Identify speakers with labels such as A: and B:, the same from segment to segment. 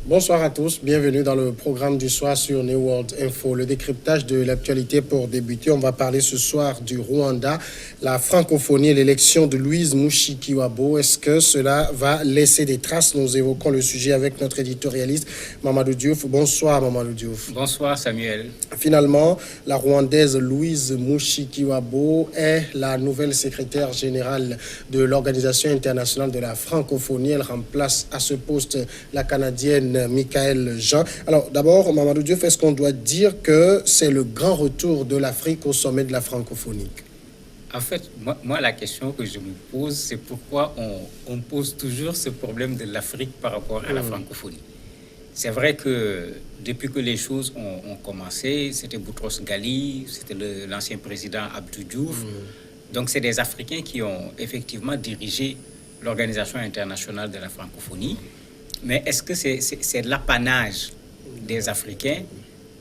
A: Bonsoir à tous, bienvenue dans le programme du soir sur New World Info. Le décryptage de l'actualité pour débuter, on va parler ce soir du Rwanda, la francophonie et l'élection de Louise Mushikiwabo. Est-ce que cela va laisser des traces? Nous évoquons le sujet avec notre éditorialiste Mamadou Diouf. Bonsoir Mamadou Diouf.
B: Bonsoir Samuel.
A: Finalement, la Rwandaise Louise Mushikiwabo est la nouvelle secrétaire générale de l'Organisation internationale de la francophonie. Elle remplace à ce poste la Canadienne Michaëlle Jean. Alors d'abord, Mamadou Diouf, est-ce qu'on doit dire que c'est le grand retour de l'Afrique au sommet de la francophonie?
B: En fait, moi la question que je me pose, c'est pourquoi on pose toujours ce problème de l'Afrique par rapport à la francophonie. C'est vrai que depuis que les choses ont commencé, c'était Boutros Ghali, c'était l'ancien président Abdou Diouf. Donc c'est des Africains qui ont effectivement dirigé l'Organisation internationale de la francophonie. Mais est-ce que c'est l'apanage des Africains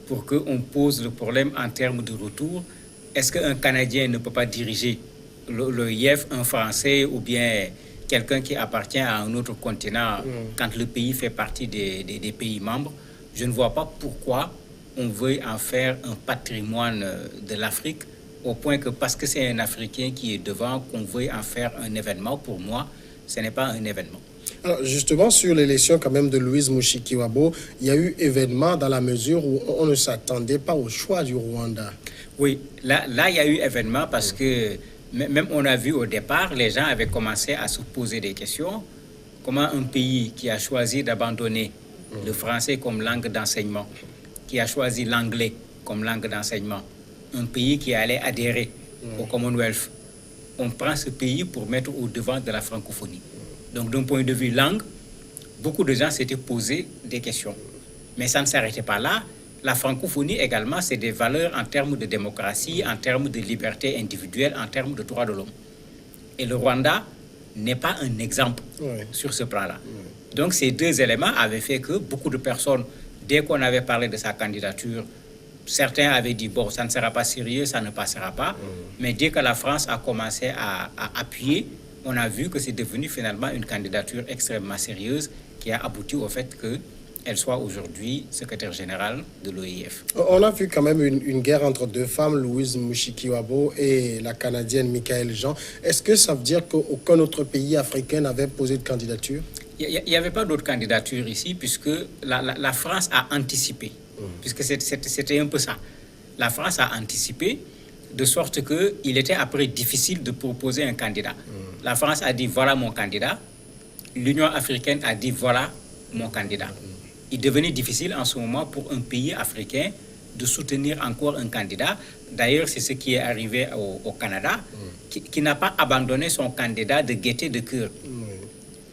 B: pour qu'on pose le problème en termes de retour? Est-ce qu'un Canadien ne peut pas diriger l'OIF, un Français ou bien quelqu'un qui appartient à un autre continent quand le pays fait partie des pays membres? Je ne vois pas pourquoi on veut en faire un patrimoine de l'Afrique au point que parce que c'est un Africain qui est devant qu'on veut en faire un événement. Pour moi, ce n'est pas un événement.
A: Alors justement, sur l'élection quand même de Louise Mushikiwabo, il y a eu événement dans la mesure où on ne s'attendait pas au choix du Rwanda.
B: Oui, là il y a eu événement parce que même on a vu au départ, les gens avaient commencé à se poser des questions. Comment un pays qui a choisi d'abandonner le français comme langue d'enseignement, qui a choisi l'anglais comme langue d'enseignement, un pays qui allait adhérer au Commonwealth, on prend ce pays pour mettre au devant de la francophonie. Donc, d'un point de vue langue, beaucoup de gens s'étaient posé des questions. Mais ça ne s'arrêtait pas là. La francophonie également, c'est des valeurs en termes de démocratie, en termes de liberté individuelle, en termes de droits de l'homme. Et le Rwanda n'est pas un exemple sur ce plan-là. Donc, ces deux éléments avaient fait que beaucoup de personnes, dès qu'on avait parlé de sa candidature, certains avaient dit, bon, ça ne sera pas sérieux, ça ne passera pas. Mais dès que la France a commencé à appuyer, on a vu que c'est devenu finalement une candidature extrêmement sérieuse qui a abouti au fait qu'elle soit aujourd'hui secrétaire générale de l'OIF.
A: On a vu quand même une guerre entre deux femmes, Louise Mushikiwabo et la Canadienne Michaëlle Jean. Est-ce que ça veut dire qu'aucun autre pays africain n'avait posé de candidature?
B: Il n'y avait pas d'autre candidature ici puisque la France a anticipé. Puisque c'était un peu ça. La France a anticipé de sorte qu'il était après difficile de proposer un candidat. La France a dit voilà mon candidat. L'Union africaine a dit voilà mon candidat. Il devenait difficile en ce moment pour un pays africain de soutenir encore un candidat. D'ailleurs, c'est ce qui est arrivé au Canada, qui n'a pas abandonné son candidat de gaieté de cœur.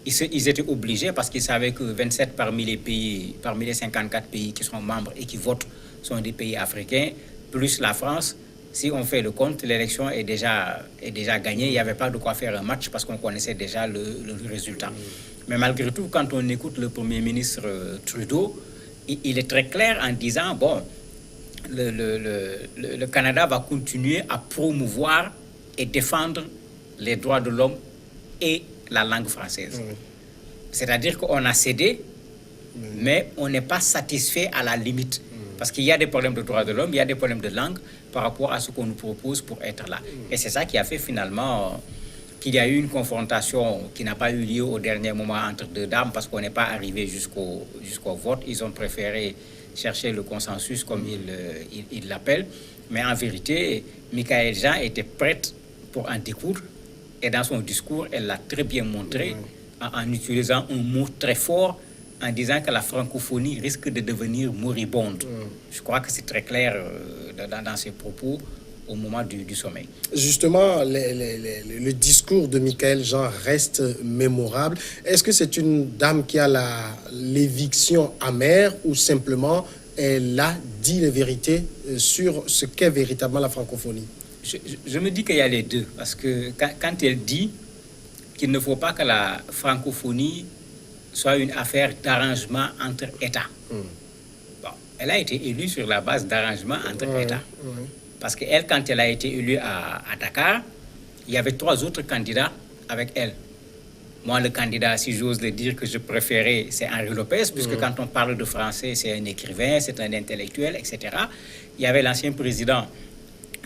B: Ils étaient obligés parce qu'ils savaient que 27 parmi les 54 pays qui sont membres et qui votent sont des pays africains, plus la France. Si on fait le compte, l'élection est déjà gagnée. Il n'y avait pas de quoi faire un match parce qu'on connaissait déjà le résultat. Mais malgré tout, quand on écoute le Premier ministre Trudeau, il est très clair en disant, bon, le Canada va continuer à promouvoir et défendre les droits de l'homme et la langue française. C'est-à-dire qu'on a cédé, mais on n'est pas satisfait à la limite. Parce qu'il y a des problèmes de droits de l'homme, il y a des problèmes de langue par rapport à ce qu'on nous propose pour être là. Et c'est ça qui a fait finalement qu'il y a eu une confrontation qui n'a pas eu lieu au dernier moment entre deux dames parce qu'on n'est pas arrivé jusqu'au vote. Ils ont préféré chercher le consensus comme ils l'appellent. Mais en vérité, Michaëlle Jean était prête pour en découdre. Et dans son discours, elle l'a très bien montré en utilisant un mot très fort en disant que la francophonie risque de devenir moribonde. Je crois que c'est très clair dans ses propos au moment du sommet.
A: Justement, le discours de Michaëlle Jean reste mémorable. Est-ce que c'est une dame qui a l'éviction amère ou simplement elle a dit les vérités sur ce qu'est véritablement la francophonie?
B: Je me dis qu'il y a les deux. Parce que quand elle dit qu'il ne faut pas que la francophonie soit une affaire d'arrangement entre États. Bon, elle a été élue sur la base d'arrangement entre États. Parce qu'elle, quand elle a été élue à Dakar, il y avait 3 autres candidats avec elle. Moi, le candidat, si j'ose le dire, que je préférais, c'est Henri Lopez, puisque quand on parle de français, c'est un écrivain, c'est un intellectuel, etc. Il y avait l'ancien président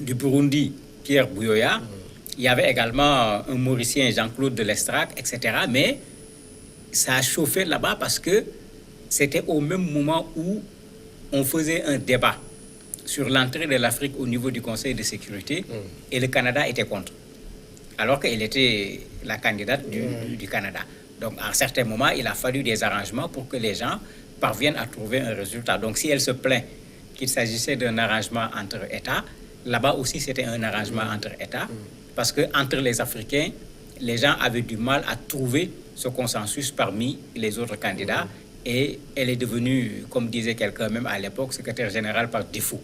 B: du Burundi, Pierre Buyoya. Il y avait également un Mauricien, Jean-Claude de Lestrac, etc. Mais ça a chauffé là-bas parce que c'était au même moment où on faisait un débat sur l'entrée de l'Afrique au niveau du Conseil de sécurité et le Canada était contre. Alors qu'elle était la candidate du Canada. Donc, à un certain moment, il a fallu des arrangements pour que les gens parviennent à trouver un résultat. Donc, si elle se plaint qu'il s'agissait d'un arrangement entre États, là-bas aussi, c'était un arrangement entre États, parce qu'entre les Africains, les gens avaient du mal à trouver ce consensus parmi les autres candidats, et elle est devenue, comme disait quelqu'un même à l'époque, secrétaire générale par défaut.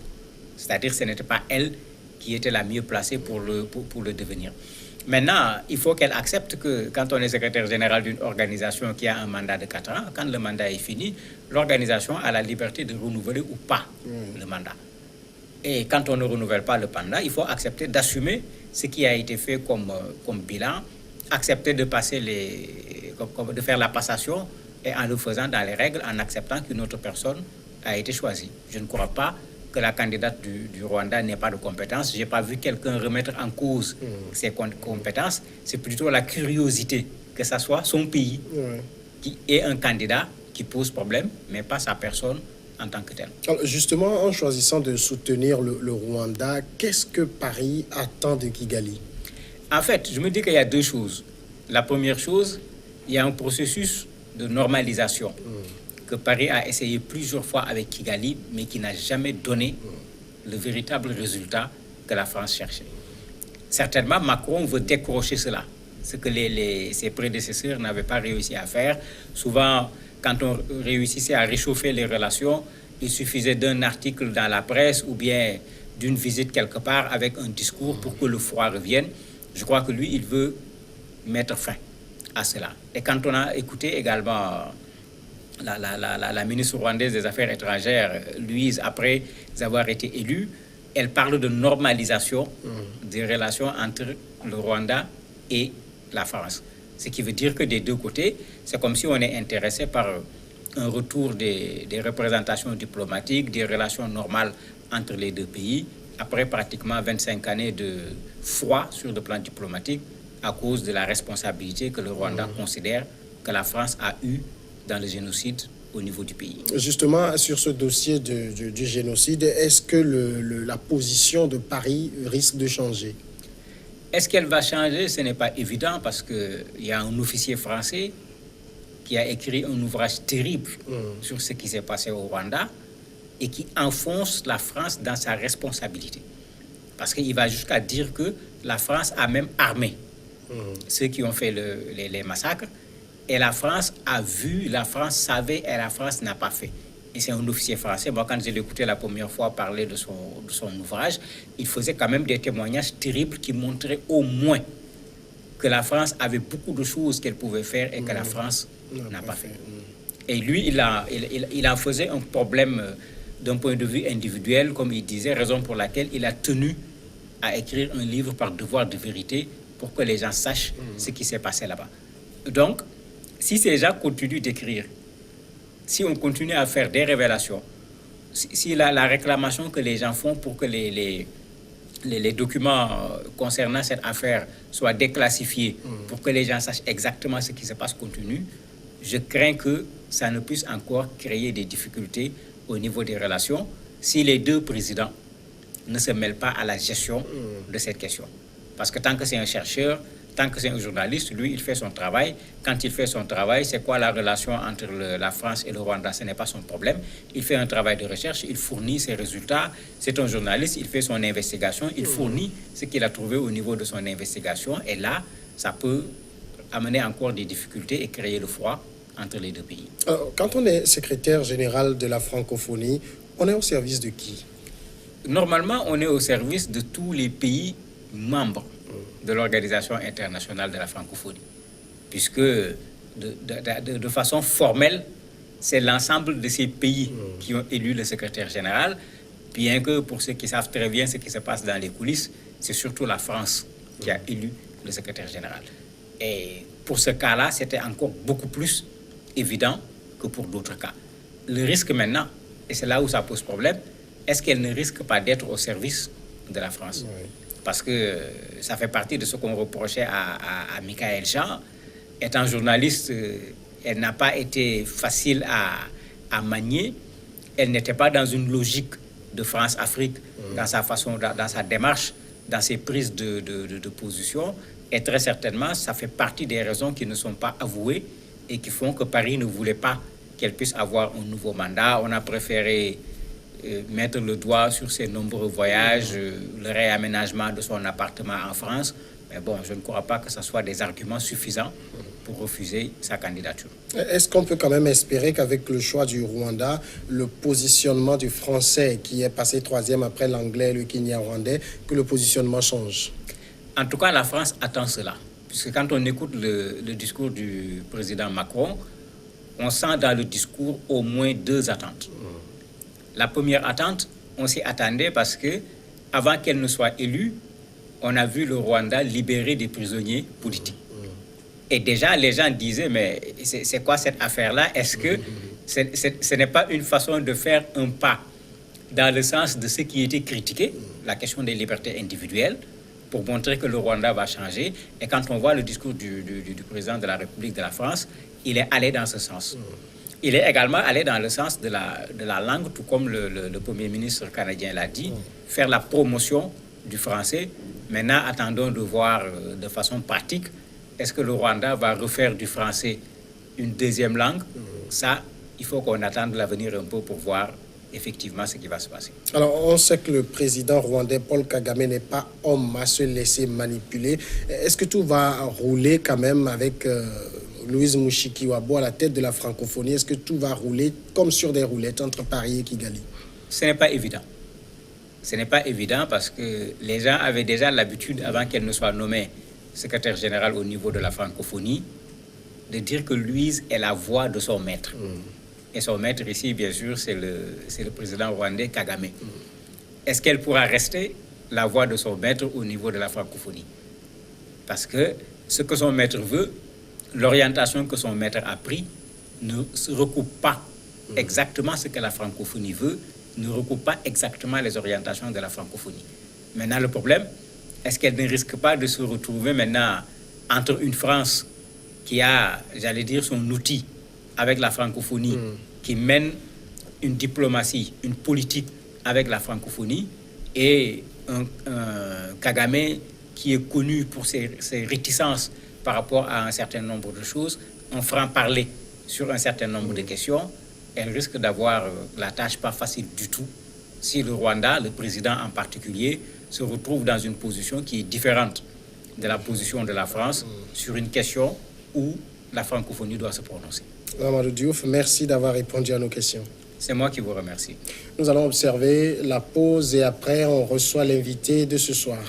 B: C'est-à-dire que ce n'était pas elle qui était la mieux placée pour le devenir. Maintenant, il faut qu'elle accepte que quand on est secrétaire général d'une organisation qui a un mandat de 4 ans, quand le mandat est fini, l'organisation a la liberté de renouveler ou pas le mandat. Et quand on ne renouvelle pas le mandat, il faut accepter d'assumer ce qui a été fait comme bilan, accepter de passer de faire la passation et en le faisant dans les règles, en acceptant qu'une autre personne a été choisie. Je ne crois pas que la candidate du Rwanda n'ait pas de compétences. Je n'ai pas vu quelqu'un remettre en cause ses compétences. C'est plutôt la curiosité que ce soit son pays qui est un candidat qui pose problème, mais pas sa personne en tant que telle.
A: Alors justement, en choisissant de soutenir le Rwanda, qu'est-ce que Paris attend de Kigali?
B: En fait, je me dis qu'il y a deux choses. La première chose, il y a un processus de normalisation que Paris a essayé plusieurs fois avec Kigali, mais qui n'a jamais donné le véritable résultat que la France cherchait. Certainement, Macron veut décrocher cela, ce que ses prédécesseurs n'avaient pas réussi à faire. Souvent, quand on réussissait à réchauffer les relations, il suffisait d'un article dans la presse ou bien d'une visite quelque part avec un discours pour que le froid revienne. Je crois que lui, il veut mettre fin à cela. Et quand on a écouté également la ministre rwandaise des Affaires étrangères, Louise, après avoir été élue, elle parle de normalisation des relations entre le Rwanda et la France. Ce qui veut dire que des deux côtés, c'est comme si on est intéressé par un retour des représentations diplomatiques, des relations normales entre les deux pays, après pratiquement 25 années de froid sur le plan diplomatique, à cause de la responsabilité que le Rwanda considère que la France a eue dans le génocide au niveau du pays.
A: Justement, sur ce dossier du génocide, est-ce que la position de Paris risque de changer?
B: Est-ce qu'elle va changer? Ce n'est pas évident parce qu'il y a un officier français qui a écrit un ouvrage terrible sur ce qui s'est passé au Rwanda et qui enfonce la France dans sa responsabilité. Parce qu'il va jusqu'à dire que la France a même armé ceux qui ont fait les massacres. Et la France a vu, la France savait et la France n'a pas fait. Et c'est un officier français. Moi, quand j'ai écouté la première fois parler de son ouvrage, il faisait quand même des témoignages terribles qui montraient au moins que la France avait beaucoup de choses qu'elle pouvait faire et que la France n'a pas fait. Et lui, il en faisait un problème d'un point de vue individuel, comme il disait, raison pour laquelle il a tenu à écrire un livre par devoir de vérité pour que les gens sachent ce qui s'est passé là-bas. Donc, si ces gens continuent d'écrire, si on continue à faire des révélations, si la réclamation que les gens font pour que les documents concernant cette affaire soient déclassifiés, pour que les gens sachent exactement ce qui se passe continue, je crains que ça ne puisse encore créer des difficultés au niveau des relations si les deux présidents ne se mêlent pas à la gestion de cette question. Parce que tant que c'est un chercheur, tant que c'est un journaliste, lui, il fait son travail. Quand il fait son travail, c'est quoi la relation entre la France et le Rwanda? Ce n'est pas son problème. Il fait un travail de recherche, il fournit ses résultats. C'est un journaliste, il fait son investigation, il fournit ce qu'il a trouvé au niveau de son investigation. Et là, ça peut amener encore des difficultés et créer le froid entre les deux pays.
A: Quand on est secrétaire général de la francophonie, on est au service de qui?
B: Normalement, on est au service de tous les pays membres de l'Organisation internationale de la francophonie, puisque de façon formelle, c'est l'ensemble de ces pays qui ont élu le secrétaire général, bien que pour ceux qui savent très bien ce qui se passe dans les coulisses, c'est surtout la France qui a élu le secrétaire général. Et pour ce cas-là, c'était encore beaucoup plus évident que pour d'autres cas. Le risque maintenant, et c'est là où ça pose problème, est-ce qu'elle ne risque pas d'être au service de la France? Oui. Parce que ça fait partie de ce qu'on reprochait à Michaël Jean. Étant journaliste, elle n'a pas été facile à manier. Elle n'était pas dans une logique de France-Afrique dans sa façon, dans sa démarche, dans ses prises de position. Et très certainement, ça fait partie des raisons qui ne sont pas avouées et qui font que Paris ne voulait pas qu'elle puisse avoir un nouveau mandat. On a préféré mettre le doigt sur ses nombreux voyages, le réaménagement de son appartement en France. Mais bon, je ne crois pas que ce soit des arguments suffisants pour refuser sa candidature.
A: Est-ce qu'on peut quand même espérer qu'avec le choix du Rwanda, le positionnement du français, qui est passé 3e après l'anglais et le Kenya-rwandais, que le positionnement change?
B: En tout cas, la France attend cela. Puisque quand on écoute le discours du président Macron, on sent dans le discours au moins 2 attentes. La première attente, on s'y attendait parce que, avant qu'elle ne soit élue, on a vu le Rwanda libérer des prisonniers politiques. Et déjà, les gens disaient, mais c'est quoi cette affaire-là? Est-ce que ce n'est pas une façon de faire un pas dans le sens de ce qui était critiqué, la question des libertés individuelles, pour montrer que le Rwanda va changer? Et quand on voit le discours du président de la République de la France, il est allé dans ce sens. Il est également allé dans le sens de la langue, tout comme le Premier ministre canadien l'a dit, faire la promotion du français. Maintenant, attendons de voir de façon pratique, est-ce que le Rwanda va refaire du français une deuxième langue? Ça, il faut qu'on attende l'avenir un peu pour voir effectivement ce qui va se passer.
A: Alors, on sait que le président rwandais Paul Kagame n'est pas homme à se laisser manipuler. Est-ce que tout va rouler quand même avec Louise Mushikiwabo à la tête de la francophonie? Est-ce que tout va rouler comme sur des roulettes entre Paris et Kigali?
B: Ce n'est pas évident. Ce n'est pas évident parce que les gens avaient déjà l'habitude, avant qu'elle ne soit nommée secrétaire générale au niveau de la francophonie, de dire que Louise est la voix de son maître. Et son maître ici, bien sûr, c'est le président rwandais Kagame. Est-ce qu'elle pourra rester la voix de son maître au niveau de la francophonie? Parce que ce que son maître veut, l'orientation que son maître a prise, ne se recoupe pas exactement ce que la francophonie veut, ne recoupe pas exactement les orientations de la francophonie. Maintenant, le problème, est-ce qu'elle ne risque pas de se retrouver maintenant entre une France qui a, j'allais dire, son outil avec la francophonie, qui mène une diplomatie, une politique avec la francophonie, et un Kagame qui est connu pour ses réticences par rapport à un certain nombre de choses, un franc-parler sur un certain nombre de questions? Elle risque d'avoir la tâche pas facile du tout si le Rwanda, le président en particulier, se retrouve dans une position qui est différente de la position de la France sur une question où la francophonie doit se prononcer.
A: Amadou Diouf, merci d'avoir répondu à nos questions.
B: C'est moi qui vous remercie.
A: Nous allons observer la pause et après on reçoit l'invité de ce soir.